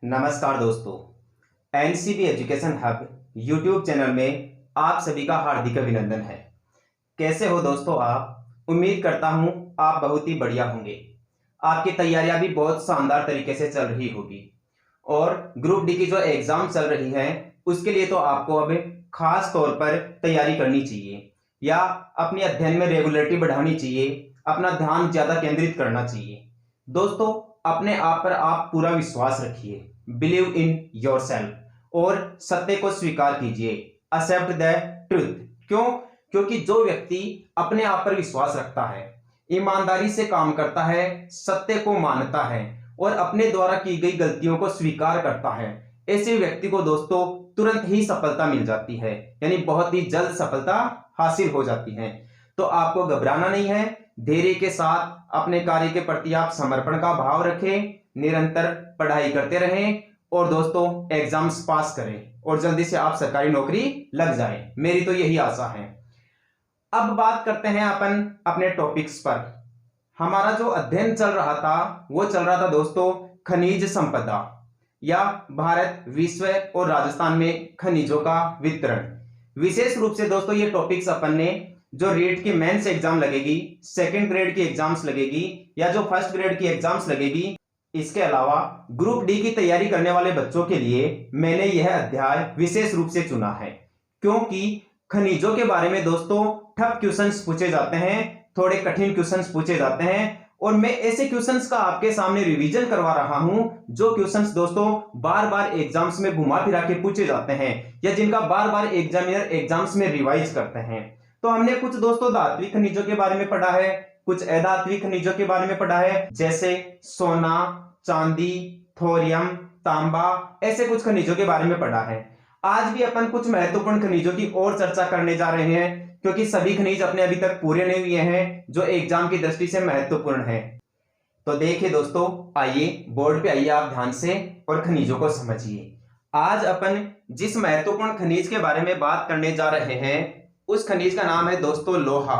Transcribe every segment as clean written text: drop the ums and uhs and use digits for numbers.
नमस्कार दोस्तों, NCB education hub YouTube channel में आप सभी का हार्दिक अभिनंदन है। कैसे हो दोस्तों आप? उम्मीद करता हूं आप बहुत ही बढ़िया होंगे। आपकी तैयारियां भी बहुत शानदार तरीके से चल रही होगी और ग्रुप डी की जो एग्जाम चल रही है उसके लिए तो आपको अब खास तौर पर तैयारी करनी चाहिए या अपने अध्ययन में रेगुलरिटी बढ़ानी चाहिए, अपना ध्यान ज्यादा केंद्रित करना चाहिए। दोस्तों, अपने आप पर आप पूरा विश्वास रखिए, बिलीव इन योर सेल्फ और सत्य को स्वीकार कीजिए, एक्सेप्ट द ट्रूथ। क्यों? क्योंकि जो व्यक्ति अपने आप पर विश्वास रखता है, ईमानदारी से काम करता है, सत्य को मानता है और अपने द्वारा की गई गलतियों को स्वीकार करता है, ऐसे व्यक्ति को दोस्तों तुरंत ही सफलता मिल जाती है, यानी बहुत ही जल्द सफलता हासिल हो जाती है। तो आपको घबराना नहीं है, धैर्य के साथ अपने कार्य के प्रति आप समर्पण का भाव रखें, निरंतर पढ़ाई करते रहें और दोस्तों एग्जाम्स पास करें और जल्दी से आप सरकारी नौकरी लग जाएं। मेरी तो यही आशा है। अब बात करते हैं अपन अपने टॉपिक्स पर। हमारा जो अध्ययन चल रहा था वो चल रहा था दोस्तों खनिज संपदा या भारत, विश्व और राजस्थान में खनिजों का वितरण। विशेष रूप से दोस्तों ये टॉपिक्स अपन ने जो रेट की मेंस एग्जाम लगेगी, सेकंड ग्रेड की एग्जाम्स लगेगी या जो फर्स्ट ग्रेड की एग्जाम्स लगेगी, इसके अलावा ग्रुप डी की तैयारी करने वाले बच्चों के लिए मैंने यह अध्याय विशेष रूप से चुना है, क्योंकि खनिजों के बारे में दोस्तों टफ क्वेश्चंस पूछे जाते हैं, थोड़े कठिन क्वेश्चंस पूछे जाते हैं और मैं ऐसे क्वेश्चंस का आपके सामने रिवीजन करवा रहा हूं जो क्वेश्चंस दोस्तों बार बार एग्जाम्स में घुमा फिरा के पूछे जाते हैं या जिनका बार बार एग्जामिनर एग्जाम्स में रिवाइज करते हैं। तो हमने कुछ दोस्तों धात्विक खनिजों के बारे में पढ़ा है, कुछ अधात्विक खनिजों के बारे में पढ़ा है, जैसे सोना, चांदी, थोरियम, तांबा, ऐसे कुछ खनिजों के बारे में पढ़ा है। आज भी अपन कुछ महत्वपूर्ण खनिजों की और चर्चा करने जा रहे हैं, क्योंकि सभी खनिज अपने अभी तक पूरे नहीं हुए हैं जो एग्जाम की दृष्टि से महत्वपूर्ण है। तो देखिए दोस्तों, आइए बोर्ड पे आइए आप ध्यान से और खनिजों को समझिए। आज अपन जिस महत्वपूर्ण खनिज के बारे में बात करने जा रहे हैं उस खनिज का नाम है दोस्तों लोहा,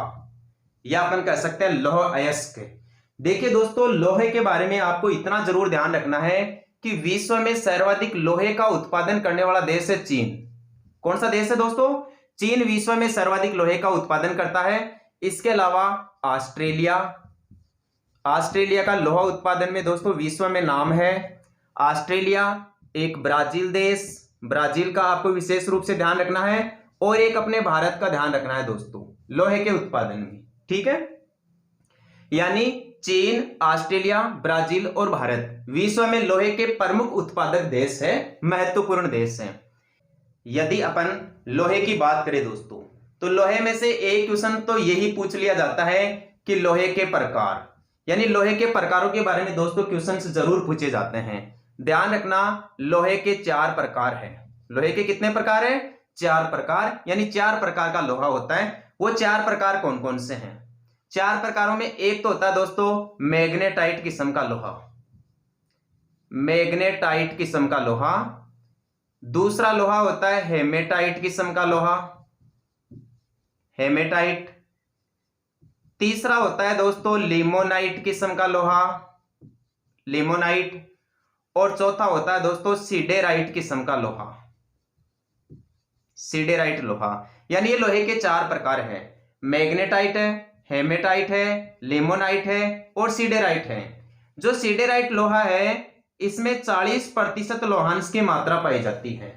या अपन कह सकते हैं लौह अयस्क। देखिए दोस्तों, लोहे के बारे में आपको इतना जरूर ध्यान रखना है कि विश्व में सर्वाधिक लोहे का उत्पादन करने वाला देश है चीन। कौन सा देश है दोस्तों? चीन विश्व में सर्वाधिक लोहे का उत्पादन करता है। इसके अलावा ऑस्ट्रेलिया, ऑस्ट्रेलिया का लोहा उत्पादन में दोस्तों विश्व में नाम है। ऑस्ट्रेलिया, एक ब्राजील देश, ब्राजील का आपको विशेष रूप से ध्यान रखना है और एक अपने भारत का ध्यान रखना है दोस्तों लोहे के उत्पादन में, ठीक है। यानी चीन, ऑस्ट्रेलिया, ब्राजील और भारत विश्व में लोहे के प्रमुख उत्पादक देश है, महत्वपूर्ण देश है। यदि अपन लोहे की बात करें दोस्तों, तो लोहे में से एक क्वेश्चन तो यही पूछ लिया जाता है कि लोहे के प्रकार, यानी लोहे के प्रकारों के बारे में दोस्तों क्वेश्चंस जरूर पूछे जाते हैं। ध्यान रखना, लोहे के 4 प्रकार है। लोहे के कितने प्रकार है? 4 प्रकार, यानी 4 प्रकार का लोहा होता है। वो 4 प्रकार कौन कौन से हैं? 4 प्रकारों में एक तो होता है दोस्तों मैग्नेटाइट किस्म का लोहा, मैग्नेटाइट किस्म का लोहा। दूसरा लोहा होता है हेमेटाइट किस्म का लोहा, हेमेटाइट। तीसरा होता है दोस्तों लिमोनाइट किस्म का लोहा, लिमोनाइट। और चौथा होता है दोस्तों सिडेराइट किस्म का लोहा, सिडेराइट लोहा। यानी ये लोहे के 4 प्रकार हैं, मैग्नेटाइट है, हेमेटाइट है, लिमोनाइट है और सिडेराइट है। जो सिडेराइट लोहा है इसमें 40% लोहांश की मात्रा पाई जाती है,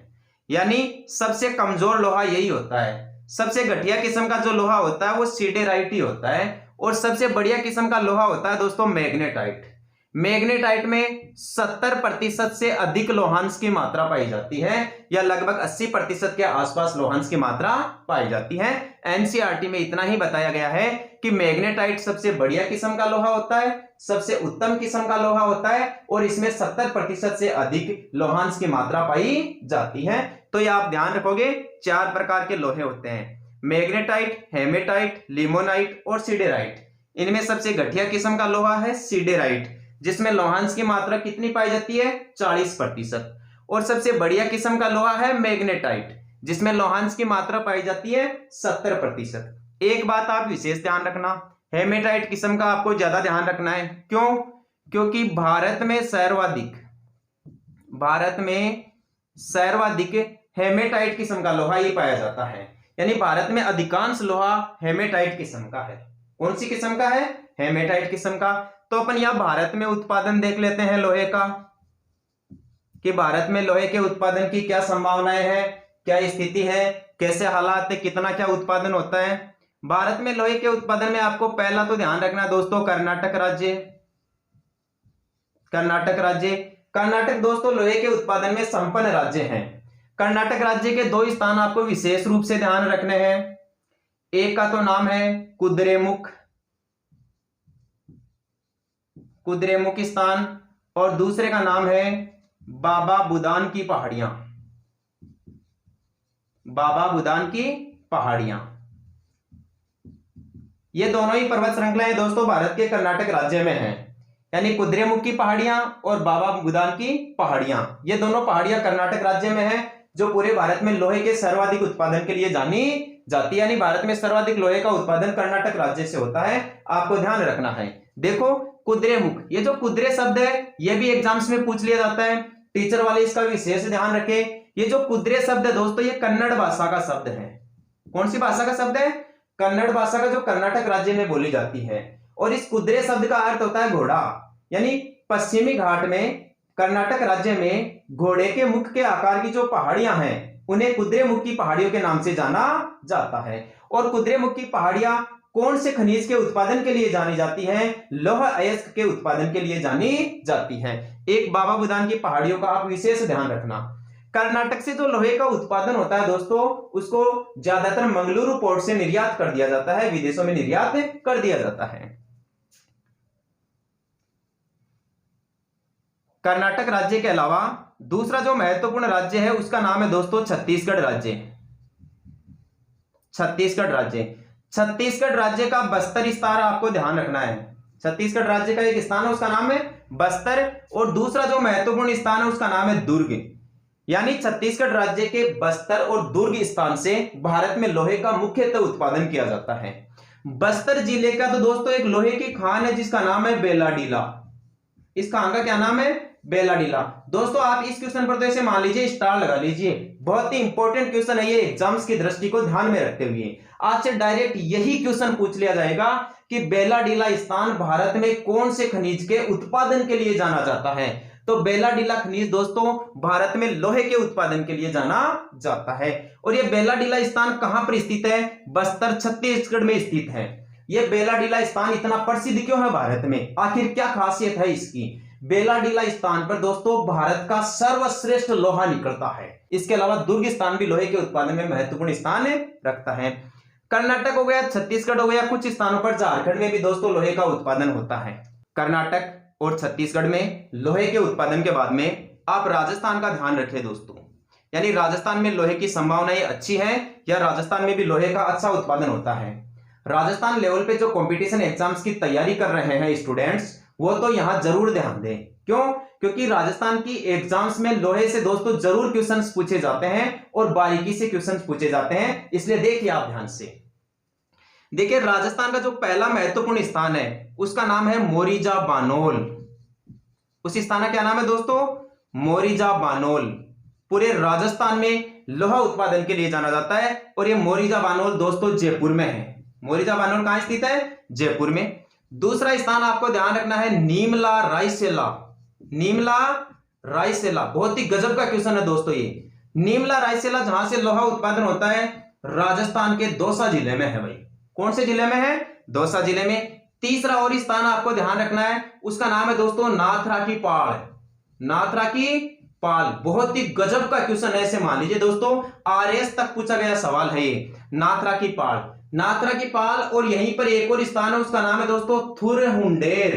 यानी सबसे कमजोर लोहा यही होता है। सबसे घटिया किस्म का जो लोहा होता है वो सिडेराइट ही होता है और सबसे बढ़िया किस्म का लोहा होता है दोस्तों मैग्नेटाइट। मैग्नेटाइट में 70% से अधिक लोहांश की मात्रा पाई जाती है, या लगभग 80% के आसपास लोहांश की मात्रा पाई जाती है। एनसीईआरटी में इतना ही बताया गया है कि मैग्नेटाइट सबसे बढ़िया किस्म का लोहा होता है, सबसे उत्तम किस्म का लोहा होता है और इसमें 70% से अधिक लोहांश की मात्रा पाई जाती है। तो ये आप ध्यान रखोगे, 4 प्रकार के लोहे होते हैं, मैग्नेटाइट, हेमेटाइट, लिमोनाइट और सिडेराइट। इनमें सबसे घटिया किस्म का लोहा है सिडेराइट, जिसमें लोहांश की मात्रा कितनी पाई जाती है? 40%। और सबसे बढ़िया किस्म का लोहा है मैग्नेटाइट, जिसमें लोहांश की मात्रा पाई जाती है 70%। एक बात आप विशेष ध्यान रखना, हेमेटाइट किस्म का आपको ज्यादा ध्यान रखना है। क्यों? क्योंकि भारत में भारत में सर्वाधिक हेमेटाइट किस्म का लोहा ही पाया जाता है, यानी भारत में अधिकांश लोहा हेमेटाइट किस्म का है। कौन सी किस्म का है? हेमेटाइट किस्म का। तो अपन यहां भारत में उत्पादन देख लेते हैं लोहे का, कि भारत में लोहे के उत्पादन की क्या संभावनाएं हैं, क्या स्थिति है, कैसे हालात है, कितना क्या उत्पादन होता है। भारत में लोहे के उत्पादन में आपको पहला तो ध्यान रखना दोस्तों कर्नाटक राज्य। कर्नाटक राज्य, कर्नाटक दोस्तों लोहे के उत्पादन में संपन्न राज्य है। कर्नाटक राज्य के दो स्थान आपको विशेष रूप से ध्यान रखने हैं। एक का तो नाम है कुद्रेमुख, कुद्रेमुख स्थान, और दूसरे का नाम है बाबा बुदान की पहाड़ियां, बाबा बुदान की पहाड़ियां। ये दोनों ही पर्वत श्रृंखलाएं दोस्तों भारत के कर्नाटक राज्य में हैं, यानी कुद्रेमुख की पहाड़ियां और बाबा बुदान की पहाड़ियां। ये दोनों पहाड़ियां कर्नाटक राज्य में हैं, जो पूरे भारत में लोहे के सर्वाधिक उत्पादन के लिए जानी जाती है। यानी भारत में सर्वाधिक लोहे का उत्पादन कर्नाटक राज्य से होता है, आपको ध्यान रखना है। देखो कुद्रेमुख, ये जो कुद्रे शब्द है ये भी एग्जाम्स में पूछ लिया जाता है, टीचर वाले इसका विशेष ध्यान रखें। ये जो कुद्रे शब्द है दोस्तों ये कन्नड़ भाषा का शब्द है। कौन सी भाषा का शब्द है? कन्नड़ भाषा का, जो कर्नाटक राज्य में बोली जाती है। और इस कुद्रे शब्द का अर्थ होता है घोड़ा, यानी पश्चिमी घाट में कर्नाटक राज्य में घोड़े के मुख के आकार की जो पहाड़ियां हैं उन्हें कुद्रेमुख की पहाड़ियों के नाम से जाना जाता है। और कुद्रेमुख की पहाड़ियां कौन से खनिज के उत्पादन के लिए जानी जाती हैं? लौह अयस्क के उत्पादन के लिए जानी जाती हैं। एक बाबा बुदान की पहाड़ियों का आप विशेष ध्यान रखना। कर्नाटक से जो लोहे का उत्पादन होता है दोस्तों उसको ज्यादातर मंगलुरु पोर्ट से निर्यात कर दिया जाता है, विदेशों में निर्यात कर दिया जाता है। कर्नाटक राज्य के अलावा दूसरा जो महत्वपूर्ण राज्य है उसका नाम है दोस्तों छत्तीसगढ़ राज्य। छत्तीसगढ़ राज्य, छत्तीसगढ़ राज्य का बस्तर स्थान आपको ध्यान रखना है। छत्तीसगढ़ राज्य का एक स्थान है उसका नाम है बस्तर, और दूसरा जो महत्वपूर्ण स्थान है उसका नाम है दुर्ग। यानी छत्तीसगढ़ राज्य के बस्तर और दुर्ग स्थान से भारत में लोहे का मुख्यतः उत्पादन किया जाता है। बस्तर जिले का तो दोस्तों एक लोहे की खान है जिसका नाम है बेलाडीला। इस खान का क्या नाम है? बेलाडीला। दोस्तों आप इस क्वेश्चन पर तो ऐसे मान लीजिए स्टार लगा लीजिए, बहुत ही इंपॉर्टेंट क्वेश्चन है ये, एग्जाम्स की दृष्टि को ध्यान में रखते हुए आपसे डायरेक्ट यही क्वेश्चन पूछ लिया जाएगा कि बेलाडीला स्थान भारत में कौन से खनिज के उत्पादन के लिए जाना जाता है। तो बेलाडीला खनिज दोस्तों भारत में लोहे के उत्पादन के लिए जाना जाता है। और यह बेलाडीला स्थान कहां पर स्थित है? बस्तर छत्तीसगढ़ में स्थित है। यह बेलाडीला स्थान इतना प्रसिद्ध क्यों है भारत में? आखिर क्या खासियत है इसकी? बेलाडीला स्थान पर दोस्तों भारत का सर्वश्रेष्ठ लोहा निकलता है। इसके अलावा दुर्ग स्थान भी लोहे के उत्पादन में महत्वपूर्ण स्थान रखता है। कर्नाटक हो गया, छत्तीसगढ़ हो गया, कुछ स्थानों पर झारखंड में भी दोस्तों लोहे का उत्पादन होता है। कर्नाटक और छत्तीसगढ़ में लोहे के उत्पादन के बाद में आप राजस्थान का ध्यान रखें दोस्तों, यानी राजस्थान में लोहे की संभावनाएं अच्छी है या राजस्थान में भी लोहे का अच्छा उत्पादन होता है। राजस्थान लेवल पे जो कंपटीशन एग्जाम्स की तैयारी कर रहे हैं स्टूडेंट्स वो तो यहां जरूर ध्यान दें। क्यों? क्योंकि राजस्थान की एग्जाम्स में लोहे से दोस्तों जरूर क्वेश्चंस पूछे जाते हैं और बारीकी से क्वेश्चंस पूछे जाते हैं, इसलिए देखिए आप ध्यान से। देखिए राजस्थान का जो पहला महत्वपूर्ण स्थान है उसका नाम है मोरीजा बानोल। उस स्थान का क्या नाम है दोस्तों? मोरीजा बानोल। पूरे राजस्थान में लोहा उत्पादन के लिए जाना जाता है और ये मोरीजा बानोल दोस्तों जयपुर में है। मोरीजा बानोल कहां स्थित है? जयपुर में। दूसरा स्थान आपको ध्यान रखना है नीमला रायसेला। नीमला रायसेला बहुत ही गजब का क्वेश्चन है दोस्तों ये। नीमला रायसेला जहां से लोहा उत्पादन होता है राजस्थान के दौसा जिले में है भाई। कौन से जिले में है? दौसा जिले में। तीसरा और स्थान आपको ध्यान रखना है उसका नाम है दोस्तों नाथरा की पाल। नाथरा की पाल बहुत ही गजब का क्वेश्चन है, ऐसे मान लीजिए दोस्तों आरएस तक पूछा गया सवाल है ये। नाथरा की पाल, नाथरा की पाल। और यहीं पर एक और स्थान है उसका नाम है दोस्तों थुरहुंडेर।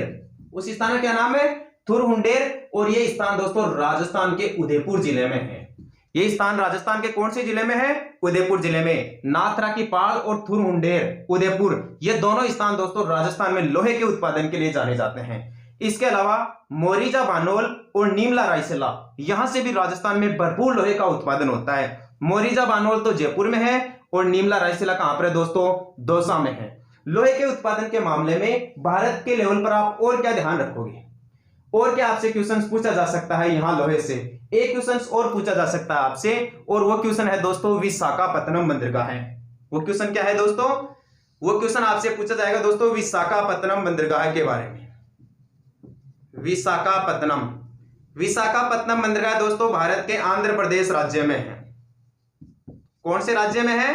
उस स्थान का क्या नाम है? थुरहुंडेर। और ये स्थान दोस्तों राजस्थान के उदयपुर जिले में है। ये स्थान राजस्थान के कौन से जिले में है? उदयपुर जिले में। नाथरा की पाल और थुरहुंडेर उदयपुर, ये दोनों स्थान दोस्तों राजस्थान में लोहे के उत्पादन के लिए जाने जाते हैं। इसके अलावा मोरीजा बानोल और नीमला रायसेला यहां से भी राजस्थान में भरपूर लोहे का उत्पादन होता है। मोरीजा बानोल तो जयपुर में है और नीमला रायसेला कहां पर है दोस्तों? दौसा में है। लोहे के उत्पादन के मामले में भारत के लेवल पर आप और क्या ध्यान रखोगे? और क्या आपसे क्वेश्चन पूछा जा सकता है यहां लोहे से? एक क्वेश्चन और पूछा जा सकता है आपसे, और वो क्वेश्चन है दोस्तों विशाखापत्तनम बंदरगाह है। वो क्वेश्चन क्या है दोस्तों? वो क्वेश्चन आपसे पूछा जाएगा दोस्तों विशाखापत्तनम बंदरगाह के बारे में। विशाखापत्तनम, विशाखापत्तनम बंदरगाह दोस्तों भारत के आंध्र प्रदेश राज्य में है। कौन से राज्य में है?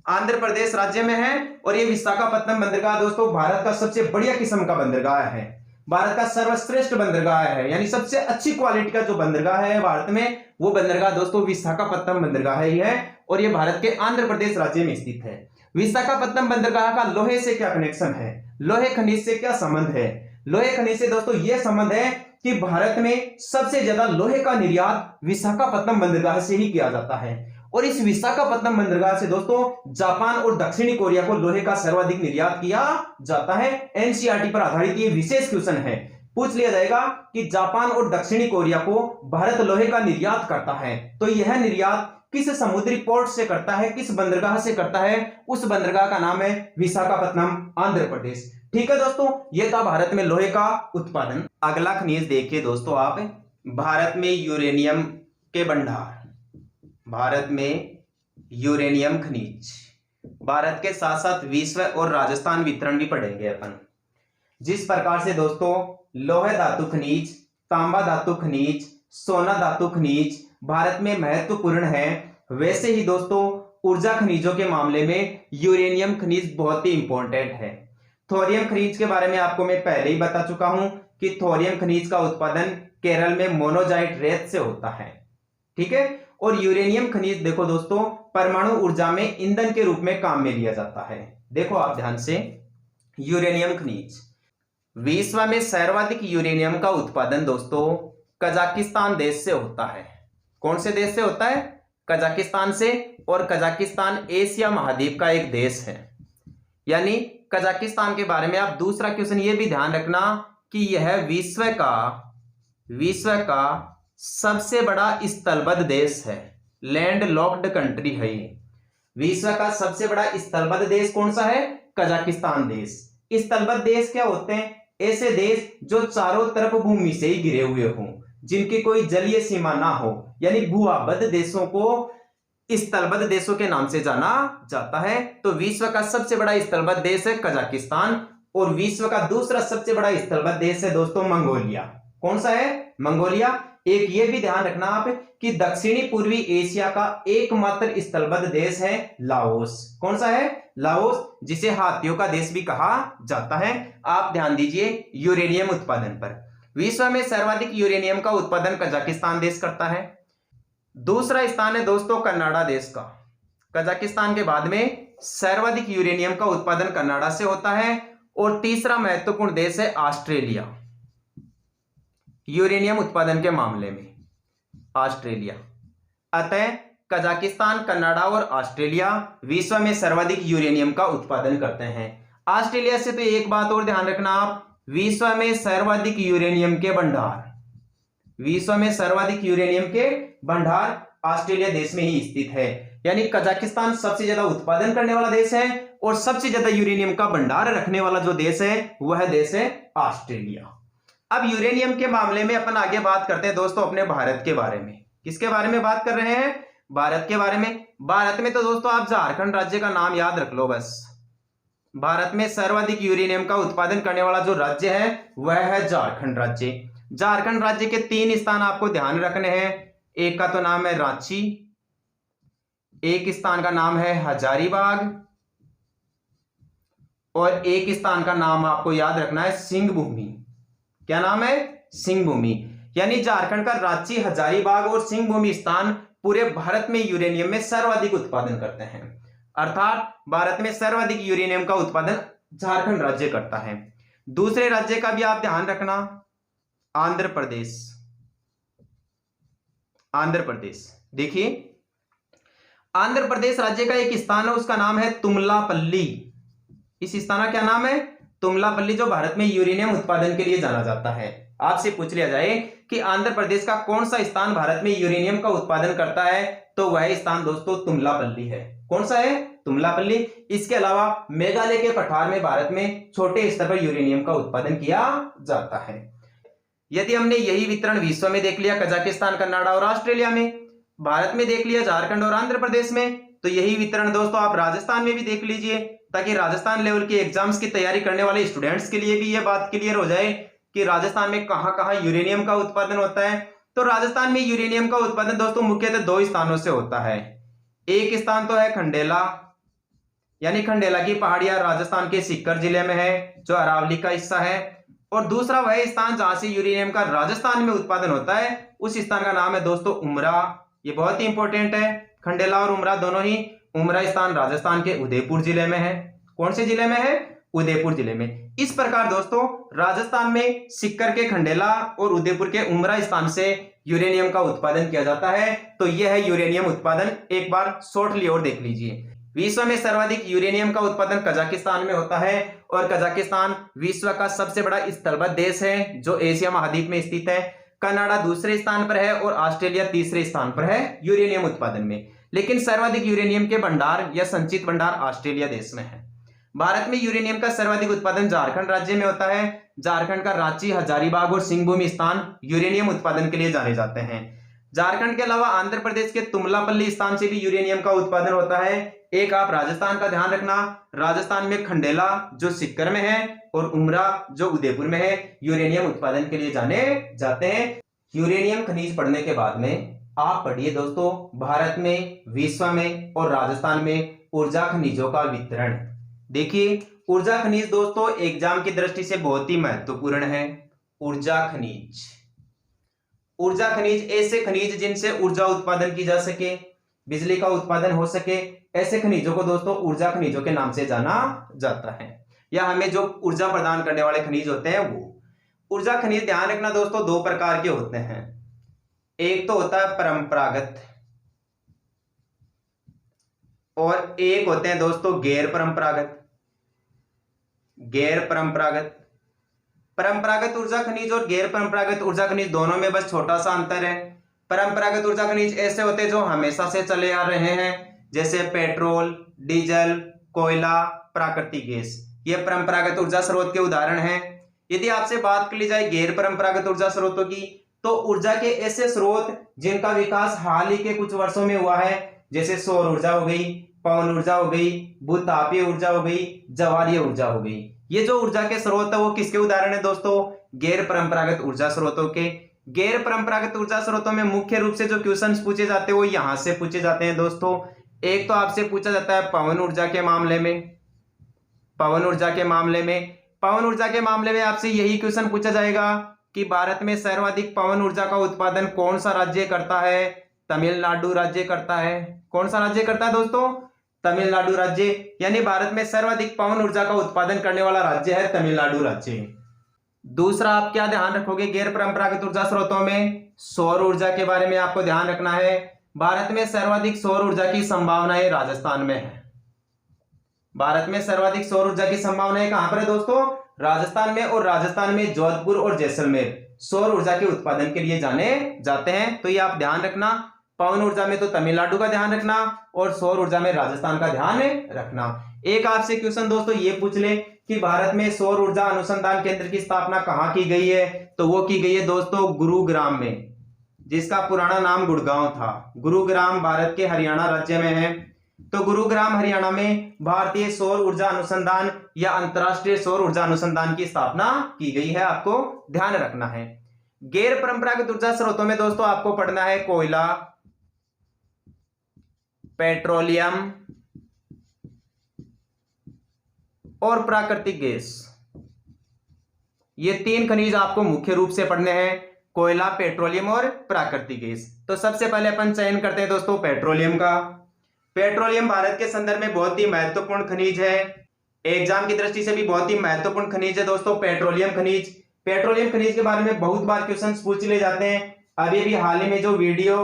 आंध्र प्रदेश राज्य में है। और ये विशाखापत्तनम बंदरगाह दोस्तों भारत का सबसे बढ़िया किस्म का बंदरगाह है, भारत का सर्वश्रेष्ठ बंदरगाह है, यानी सबसे अच्छी क्वालिटी का जो बंदरगाह है भारत में, वो बंदरगाह दोस्तों विशाखापत्तनम बंदरगाह ही है। और ये भारत के आंध्र प्रदेश राज्य में स्थित है। विशाखापत्तनम बंदरगाह का लोहे से क्या कनेक्शन है? लोहे खनिज से क्या संबंध है? लोहे खनिज से दोस्तों यह संबंध है कि भारत में सबसे ज्यादा लोहे का निर्यात विशाखापत्तनम बंदरगाह से ही किया जाता है। और इस विशाखापत्तनम बंदरगाह से दोस्तों जापान और दक्षिणी कोरिया को लोहे का सर्वाधिक निर्यात किया जाता है। एनसीईआरटी पर आधारित ये विशेष क्वेश्चन है, पूछ लिया जाएगा कि जापान और दक्षिणी कोरिया को भारत लोहे का निर्यात करता है, तो यह निर्यात किस समुद्री पोर्ट से करता है, किस बंदरगाह से करता है? उस बंदरगाह का नाम है विशाखापत्तनम, आंध्र प्रदेश। ठीक है दोस्तों, यह था भारत में लोहे का उत्पादन। अगला खनिज देखिए दोस्तों आप, भारत में यूरेनियम के भंडार। भारत में यूरेनियम खनिज, भारत के साथ साथ विश्व और राजस्थान वितरण भी पढ़ेंगे अपन। जिस प्रकार से दोस्तों लोहे धातु खनिज, तांबा धातु खनिज, सोना धातु खनिज भारत में महत्वपूर्ण है, वैसे ही दोस्तों ऊर्जा खनिजों के मामले में यूरेनियम खनिज बहुत ही इंपॉर्टेंट है। थोरियम खनिज के बारे में आपको मैं पहले ही बता चुका हूं कि थोरियम खनिज का उत्पादन केरल में मोनोजाइट रेत से होता है। ठीक है। और यूरेनियम खनिज देखो दोस्तों परमाणु ऊर्जा में ईंधन के रूप में काम में लिया जाता है। देखो आप ध्यान से, यूरेनियम खनिज, विश्व में सर्वाधिक यूरेनियम का उत्पादन दोस्तों कजाकिस्तान देश से होता है। कौन से देश से होता है? कजाकिस्तान से। और कजाकिस्तान एशिया महाद्वीप का एक देश है। यानी कजाकिस्तान के बारे में आप दूसरा क्वेश्चन ये भी ध्यान रखना कि यह विश्व का सबसे बड़ा स्थलबद्ध देश है, लैंड लॉक्ड कंट्री है ये। विश्व का सबसे बड़ा स्थलबद्ध देश कौन सा है? कजाकिस्तान देश। स्थलबद्ध देश क्या होते हैं? ऐसे देश जो चारों तरफ भूमि से ही घिरे हुए हों, जिनकी कोई जलीय सीमा ना हो, यानी भूआबद्ध देशों को स्थलबद्ध देशों के नाम से जाना जाता है। तो विश्व का सबसे बड़ा स्थलबद्ध देश है कजाकिस्तान, और विश्व का दूसरा सबसे बड़ा स्थलबद्ध देश है दोस्तों मंगोलिया। कौन सा है? मंगोलिया। एक ये भी ध्यान रखना आप कि दक्षिणी पूर्वी एशिया का एकमात्र स्थलबद्ध देश है लाओस। कौन सा है? लाओस, जिसे हाथियों का देश भी कहा जाता है। आप ध्यान दीजिए यूरेनियम उत्पादन पर। विश्व में सर्वाधिक यूरेनियम का उत्पादन कजाकिस्तान देश करता है। दूसरा स्थान है दोस्तों कनाडा देश का। कजाकिस्तान के बाद में सर्वाधिक यूरेनियम का उत्पादन कनाडा से होता है। और तीसरा महत्वपूर्ण देश है ऑस्ट्रेलिया, यूरेनियम उत्पादन के मामले में ऑस्ट्रेलिया। अतः कजाकिस्तान, कनाडा और ऑस्ट्रेलिया विश्व में सर्वाधिक यूरेनियम का उत्पादन करते हैं। ऑस्ट्रेलिया से तो एक बात और ध्यान रखना आप, विश्व में सर्वाधिक यूरेनियम के भंडार, विश्व में सर्वाधिक यूरेनियम के भंडार ऑस्ट्रेलिया देश में ही स्थित है। यानी कजाकिस्तान सबसे ज्यादा उत्पादन करने वाला देश है और सबसे ज्यादा यूरेनियम का भंडार रखने वाला जो देश है वह देश है ऑस्ट्रेलिया। अब यूरेनियम के मामले में अपन आगे बात करते हैं दोस्तों अपने भारत के बारे में। किसके बारे में बात कर रहे हैं? भारत के बारे में। भारत में तो दोस्तों आप झारखंड राज्य का नाम याद रख लो बस। भारत में सर्वाधिक यूरेनियम का उत्पादन करने वाला जो राज्य है वह है झारखंड राज्य। झारखंड राज्य के 3 स्थान आपको ध्यान रखने हैं। एक का तो नाम है रांची, एक स्थान का नाम है हजारीबाग, और एक स्थान का नाम आपको याद रखना है सिंहभूमि। क्या नाम है? सिंहभूमि। यानी झारखंड का रांची, हजारीबाग और सिंहभूमि स्थान पूरे भारत में यूरेनियम में सर्वाधिक उत्पादन करते हैं। अर्थात भारत में सर्वाधिक यूरेनियम का उत्पादन झारखंड राज्य करता है। दूसरे राज्य का भी आप ध्यान रखना, आंध्र प्रदेश। आंध्र प्रदेश, देखिए आंध्र प्रदेश राज्य का एक स्थान है, उसका नाम है तुमलापल्ली। इस स्थान का क्या नाम है? तुमलापल्ली, जो भारत में यूरेनियम उत्पादन के लिए जाना जाता है। आपसे पूछ लिया जाए कि आंध्र प्रदेश का कौन सा स्थान भारत में यूरेनियम का उत्पादन करता है, तो वह स्थान दोस्तों तुमलापल्ली है। कौन सा है? तुमलापल्ली। इसके अलावा मेघालय के पठार में भारत में छोटे स्तर पर यूरेनियम का उत्पादन किया जाता है। यदि हमने यही वितरण विश्व में देख लिया कजाकिस्तान, कनाडा और ऑस्ट्रेलिया में, भारत में देख लिया झारखंड और आंध्र प्रदेश में, तो यही वितरण दोस्तों आप राजस्थान में भी देख लीजिए, ताकि राजस्थान लेवल के एग्जाम्स की तैयारी करने वाले स्टूडेंट्स के लिए भी यह बात क्लियर हो जाए कि राजस्थान में कहां कहां यूरेनियम का उत्पादन होता है। तो राजस्थान में यूरेनियम का उत्पादन दोस्तों मुख्यतः 2 स्थानों से होता है। एक स्थान तो है खंडेला, यानी खंडेला की पहाड़ियां राजस्थान के सीकर जिले में है, जो अरावली का हिस्सा है। और दूसरा वह स्थान जहां से यूरेनियम का राजस्थान में उत्पादन होता है, उस स्थान का नाम है दोस्तों उमरा। ये बहुत ही इंपॉर्टेंट है, खंडेला और उमरा दोनों ही। उमरा स्थान राजस्थान के उदयपुर जिले में है। कौन से जिले में है? उदयपुर जिले में। इस प्रकार दोस्तों राजस्थान में सीकर के खंडेला और उदयपुर के उमरा स्थान से यूरेनियम का उत्पादन किया जाता है। तो यह है यूरेनियम उत्पादन, एक बार शॉर्टली और देख लीजिए। विश्व में सर्वाधिक यूरेनियम का उत्पादन कजाकिस्तान में होता है, और कजाकिस्तान विश्व का सबसे बड़ा स्थलबद्ध देश है जो एशिया महाद्वीप में स्थित है। कनाडा दूसरे स्थान पर है और ऑस्ट्रेलिया तीसरे स्थान पर है यूरेनियम उत्पादन में। लेकिन सर्वाधिक यूरेनियम के भंडार या संचित भंडार ऑस्ट्रेलिया देश में है। भारत में यूरेनियम का सर्वाधिक उत्पादन झारखंड राज्य में होता है। झारखंड का रांची, हजारीबाग और सिंहभूम स्थान यूरेनियम उत्पादन के लिए जाने जाते हैं। झारखंड के अलावा आंध्र प्रदेश के तुमलापल्ली स्थान से भी यूरेनियम का उत्पादन होता है। एक आप राजस्थान का ध्यान रखना, राजस्थान में खंडेला जो सीकर में है और उमरा जो उदयपुर में है, यूरेनियम उत्पादन के लिए जाने जाते हैं। यूरेनियम खनिज पढ़ने के बाद में आप पढ़िए दोस्तों भारत में, विश्व में और राजस्थान में ऊर्जा खनिजों का वितरण। देखिए ऊर्जा खनिज दोस्तों एग्जाम की दृष्टि से बहुत ही महत्वपूर्ण है। ऊर्जा खनिज, ऊर्जा खनिज ऐसे खनिज जिनसे ऊर्जा उत्पादन की जा सके, बिजली का उत्पादन हो सके, ऐसे खनिजों को दोस्तों ऊर्जा खनिजों के नाम से जाना जाता है। या हमें जो ऊर्जा प्रदान करने वाले खनिज होते हैं वो ऊर्जा खनिज। ध्यान रखना दोस्तों 2 प्रकार के होते हैं। एक तो होता है परंपरागत और एक होते हैं दोस्तों गैर परंपरागत। गैर परंपरागत, परंपरागत ऊर्जा खनिज और गैर परंपरागत ऊर्जा खनिज दोनों में बस छोटा सा अंतर है। परंपरागत ऊर्जा खनिज ऐसे होते हैं जो हमेशा से चले आ रहे हैं, जैसे पेट्रोल, डीजल, कोयला, प्राकृतिक गैस। ये परंपरागत ऊर्जा स्रोत के उदाहरण हैं। यदि आपसे बात कर ली जाए गैर परंपरागत ऊर्जा स्रोतों की, तो ऊर्जा के ऐसे स्रोत जिनका विकास हाल ही के कुछ वर्षों में हुआ है, जैसे सौर ऊर्जा हो गई, पवन ऊर्जा हो गई, भूतापीय ऊर्जा हो गई, ज्वारीय ऊर्जा हो गई। ये जो ऊर्जा के स्रोत है वो किसके उदाहरण है दोस्तों? गैर परंपरागत ऊर्जा स्रोतों के। गैर परंपरागत ऊर्जा स्रोतों में मुख्य रूप से जो क्वेश्चंस पूछे जाते हैं वो यहां से पूछे जाते हैं दोस्तों। एक तो आपसे पूछा जाता है पवन ऊर्जा के मामले में, पवन ऊर्जा के मामले में, पवन ऊर्जा के मामले में आपसे यही क्वेश्चन पूछा जाएगा कि भारत में सर्वाधिक पवन ऊर्जा का उत्पादन कौन सा राज्य करता है? तमिलनाडु राज्य करता है। कौन सा राज्य करता है दोस्तों? तमिलनाडु राज्य। यानी भारत में सर्वाधिक पवन ऊर्जा का उत्पादन करने वाला राज्य है तमिलनाडु राज्य। दूसरा आप क्या ध्यान रखोगे गैर परंपरागत ऊर्जा स्रोतों में? सौर ऊर्जा के बारे में आपको ध्यान रखना है। भारत में सर्वाधिक सौर ऊर्जा की संभावनाएं राजस्थान में है। भारत में सर्वाधिक सौर ऊर्जा की संभावनाएं कहां पर है दोस्तों? राजस्थान में। और राजस्थान में जोधपुर और जैसलमेर सौर ऊर्जा के उत्पादन के लिए जाने जाते हैं। तो ये आप ध्यान रखना। पवन ऊर्जा में तो तमिलनाडु का ध्यान रखना और सौर ऊर्जा में राजस्थान का ध्यान रखना। एक आपसे क्वेश्चन दोस्तों ये पूछ ले कि भारत में सौर ऊर्जा अनुसंधान केंद्र की स्थापना कहां की गई है? तो वो की गई है दोस्तों गुरुग्राम में, जिसका पुराना नाम गुड़गांव था। गुरुग्राम भारत के हरियाणा राज्य में है। तो गुरुग्राम हरियाणा में भारतीय सौर ऊर्जा अनुसंधान या अंतरराष्ट्रीय सौर ऊर्जा अनुसंधान की स्थापना की गई है, आपको ध्यान रखना है। गैर परंपरागत ऊर्जा स्रोतों में दोस्तों आपको पढ़ना है कोयला, पेट्रोलियम और प्राकृतिक गैस। ये 3 खनिज आपको मुख्य रूप से पढ़ने हैं, कोयला, पेट्रोलियम और प्राकृतिक गैस। तो सबसे पहले अपन चयन करते हैं दोस्तों पेट्रोलियम का। पेट्रोलियम भारत के संदर्भ में बहुत ही महत्वपूर्ण खनिज है, एग्जाम की दृष्टि से भी बहुत ही महत्वपूर्ण खनिज है दोस्तों पेट्रोलियम खनिज। पेट्रोलियम खनिज के बारे में बहुत बार क्वेश्चंस पूछ ले जाते हैं। अभी भी हाल ही में जो वीडियो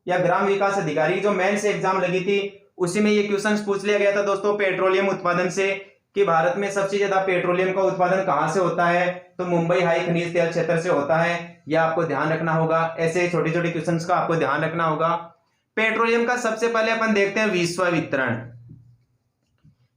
या ग्राम विकास अधिकारी जो मेंस एग्जाम लगी थी उसी में ये क्वेश्चंस पूछ लिया गया था दोस्तों पेट्रोलियम उत्पादन से, कि भारत में सबसे ज्यादा पेट्रोलियम का उत्पादन कहां से होता है? तो मुंबई हाई खनिज तेल क्षेत्र से होता है। यह आपको ध्यान रखना होगा। ऐसे छोटे छोटे क्वेश्चंस का आपको ध्यान रखना होगा। पेट्रोलियम का सबसे पहले अपन देखते हैं विश्व वितरण,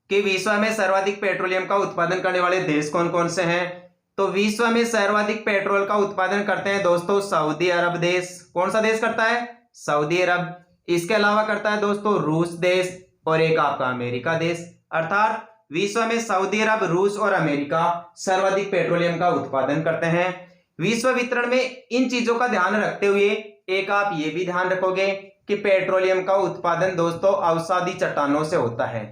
कि विश्व में सर्वाधिक पेट्रोलियम का उत्पादन करने वाले देश कौन कौन से हैं। तो विश्व में सर्वाधिक पेट्रोल का उत्पादन करते हैं दोस्तों सऊदी अरब देश। कौन सा देश करता है? सऊदी अरब। इसके अलावा करता है दोस्तों रूस देश और एक आपका अमेरिका देश। अर्थात विश्व में सऊदी अरब, रूस और अमेरिका सर्वाधिक पेट्रोलियम का उत्पादन करते हैं। विश्व वितरण में इन चीजों का ध्यान रखते हुए एक आप ये भी ध्यान रखोगे कि पेट्रोलियम का उत्पादन दोस्तों अवसादी चट्टानों से होता है।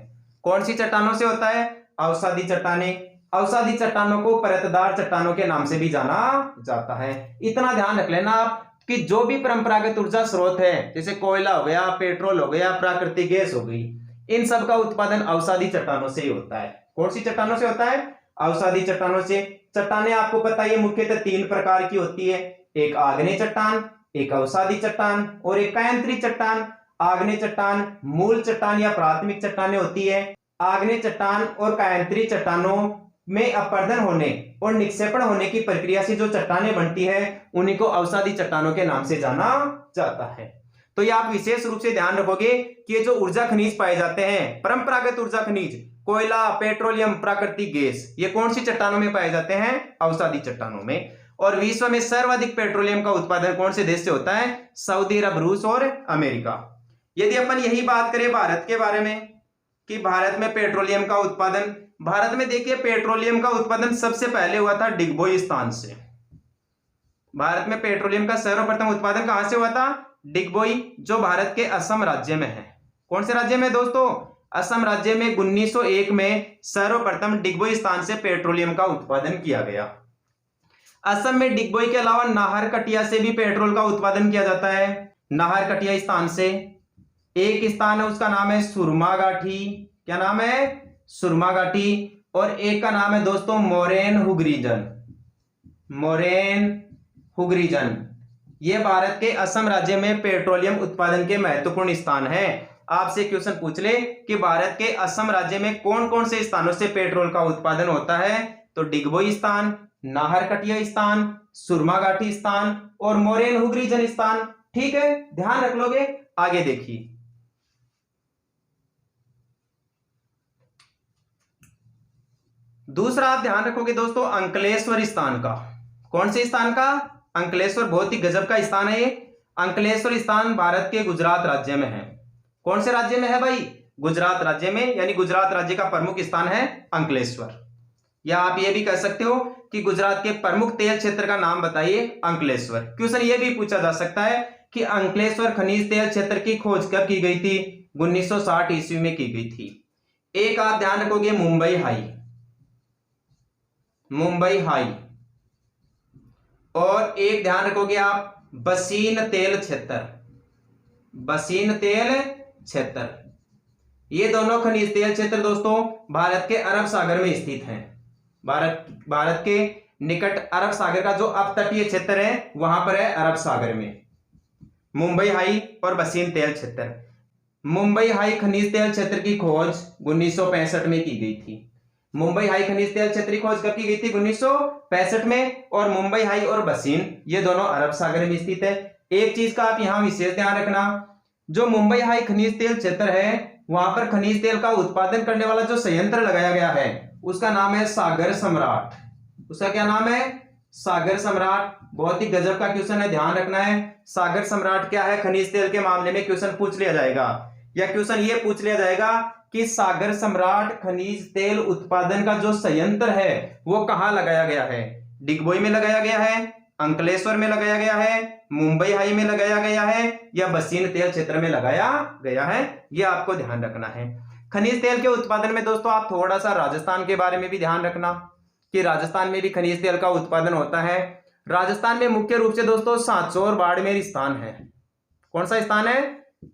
कौन सी चट्टानों से होता है? अवसादी चट्टानें। अवसादी चट्टानों को परतदार चट्टानों के नाम से भी जाना जाता है। इतना ध्यान रख लेना आप कि जो भी परंपरागत ऊर्जा स्रोत है, जैसे कोयला हो गया, पेट्रोल हो गया, प्राकृतिक गैस हो गई, इन सब का उत्पादन अवसादी चट्टानों से ही होता है। कौन सी चट्टानों से होता है? अवसादी चट्टानों से। चट्टानें आपको पता है मुख्यतः 3 प्रकार की होती है, एक आग्नेय चट्टान, एक अवसादी चट्टान और एक कायांतरी चट्टान। आग्नेय चट्टान मूल चट्टान या प्राथमिक चट्टानें होती है। आग्नेय चट्टान और कायांतरी चट्टानों में अपरदन होने और निक्षेपण होने की प्रक्रिया से जो चट्टानें बनती है उन्हीं को अवसादी चट्टानों के नाम से जाना जाता है। तो ये आप विशेष रूप से ध्यान रखोगे कि ये जो ऊर्जा खनिज पाए जाते हैं, परंपरागत ऊर्जा खनिज, कोयला, पेट्रोलियम, प्राकृतिक गैस, ये कौन सी चट्टानों में पाए जाते हैं? अवसादी चट्टानों में। और विश्व में सर्वाधिक पेट्रोलियम का उत्पादन कौन से देश से होता है? सऊदी अरब, रूस और अमेरिका। यदि अपन यही बात करें भारत के बारे में कि भारत में पेट्रोलियम का उत्पादन, भारत में देखिए पेट्रोलियम का उत्पादन सबसे पहले हुआ था डिगबोई स्थान से। भारत में पेट्रोलियम का सर्वप्रथम उत्पादन कहां से हुआ था? डिगबोई, जो भारत के असम राज्य में है। कौन से राज्य में दोस्तों? असम राज्य में 1901 में सर्वप्रथम डिगबोई स्थान से पेट्रोलियम का उत्पादन किया गया। असम में डिगबोई के अलावा नाहरकटिया से भी पेट्रोल का उत्पादन किया जाता है। नाहरकटिया स्थान से एक स्थान है, उसका नाम है सुरमागाठी। क्या नाम है? सुरमागाठी। और एक का नाम है दोस्तों मोरेन हुगरीजन। मोरेन हुगरीजन। ये भारत के असम राज्य में पेट्रोलियम उत्पादन के महत्वपूर्ण स्थान है। आपसे क्वेश्चन पूछ ले कि भारत के असम राज्य में कौन कौन से स्थानों से पेट्रोल का उत्पादन होता है, तो डिगबोई स्थान, नाहरकटिया स्थान, सुरमागाठी स्थान और मोरेन हुगरीजन स्थान। ठीक है, ध्यान रख लोगे। आगे देखिए, दूसरा आप ध्यान रखोगे दोस्तों अंकलेश्वर स्थान का। कौन से स्थान का? अंकलेश्वर। बहुत ही गजब का स्थान है ये। अंकलेश्वर स्थान भारत के गुजरात राज्य में है। कौन से राज्य में है भाई? गुजरात राज्य में, यानी गुजरात राज्य का प्रमुख स्थान है अंकलेश्वर। या आप ये भी कह सकते हो कि गुजरात के प्रमुख तेल क्षेत्र का नाम बताइए, अंकलेश्वर। क्वेश्चन ये भी पूछा जा सकता है कि अंकलेश्वर खनिज तेल क्षेत्र की खोज कब की गई थी? 1960 ईस्वी में की गई थी। एक आप ध्यान रखोगे मुंबई हाई, मुंबई हाई। और एक ध्यान रखोगे आप बसीन तेल क्षेत्र, बसीन तेल क्षेत्र। ये दोनों खनिज तेल क्षेत्र दोस्तों भारत के अरब सागर में स्थित हैं। भारत के निकट अरब सागर का जो अपतटीय क्षेत्र है वहां पर है, अरब सागर में। मुंबई हाई और बसीन तेल क्षेत्र। मुंबई हाई खनिज तेल क्षेत्र की खोज 1965 में की गई थी। मुंबई हाई खनिज तेल क्षेत्र की खोज कब की गई थी? 1965 में। और मुंबई हाई और बसीन ये दोनों अरब सागर में स्थित है। एक चीज का आप यहां विशेष ध्यान रखना, जो मुंबई हाई खनिज तेल क्षेत्र है वहां पर खनिज तेल का उत्पादन करने वाला जो संयंत्र लगाया गया है उसका नाम है सागर सम्राट। उसका क्या नाम है? सागर सम्राट। बहुत ही गजब का क्वेश्चन है, ध्यान रखना है। सागर सम्राट क्या है? खनिज तेल के मामले में क्वेश्चन पूछ लिया जाएगा, या क्वेश्चन ये पूछ लिया जाएगा कि सागर सम्राट खनिज तेल उत्पादन का जो संयंत्र है वो कहां लगाया गया है? डिगबोई में लगाया गया है, अंकलेश्वर में लगाया गया है, मुंबई हाई में लगाया गया है, या बसीन तेल क्षेत्र में लगाया गया है? ये आपको ध्यान रखना है। खनिज तेल के उत्पादन में दोस्तों आप थोड़ा सा राजस्थान के बारे में भी ध्यान रखना कि राजस्थान में भी खनिज तेल का उत्पादन होता है। राजस्थान में मुख्य रूप से दोस्तों सांचौर बाड़मेर स्थान है। कौन सा स्थान है?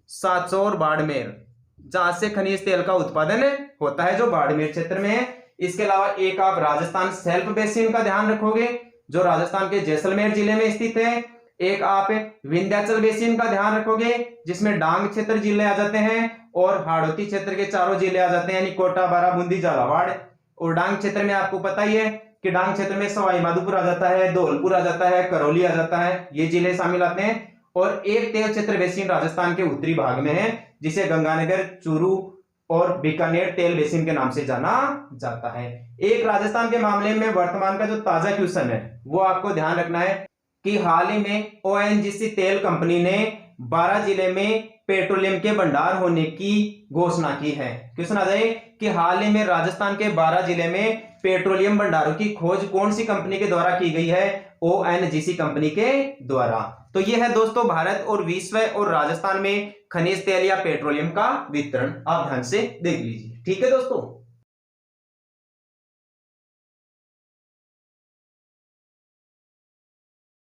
सांचौर बाड़मेर, जहां से खनिज तेल का उत्पादन होता है, जो बाड़मेर क्षेत्र में है। इसके अलावा एक आप राजस्थान सेल्फ बेसिन का ध्यान रखोगे जो राजस्थान के जैसलमेर जिले में स्थित है। एक आप विंध्याचल बेसिन का ध्यान रखोगे जिसमें डांग क्षेत्र जिले आ जाते हैं और हाड़ौती क्षेत्र के चारों जिले आ जाते हैं, यानी कोटा, बारा, बूंदी, झालावाड़। और डांग क्षेत्र में आपको पता ही है कि डांग क्षेत्र में सवाई माधोपुर आ जाता है, धौलपुर आ जाता है, करौली आ जाता है, ये जिले शामिल आते हैं। और एक तेल क्षेत्र बेसिन राजस्थान के उत्तरी भाग में है जिसे गंगानगर, चूरू, और बीकानेर तेल बेसिन के नाम से जाना जाता है। एक राजस्थान के मामले में वर्तमान का जो ताजा क्वेश्चन है वो आपको ध्यान रखना है कि हाल ही में ओएनजीसी तेल कंपनी ने 12 जिले में पेट्रोलियम के भंडार होने की घोषणा की है। क्वेश्चन आ जाए कि हाल ही में राजस्थान के 12 जिले में पेट्रोलियम भंडारों की खोज कौन सी कंपनी के द्वारा की गई है? ओएनजीसी कंपनी के द्वारा। तो यह है दोस्तों भारत और विश्व और राजस्थान में खनिज तेल या पेट्रोलियम का वितरण। आप ध्यान से देख लीजिए। ठीक है दोस्तों।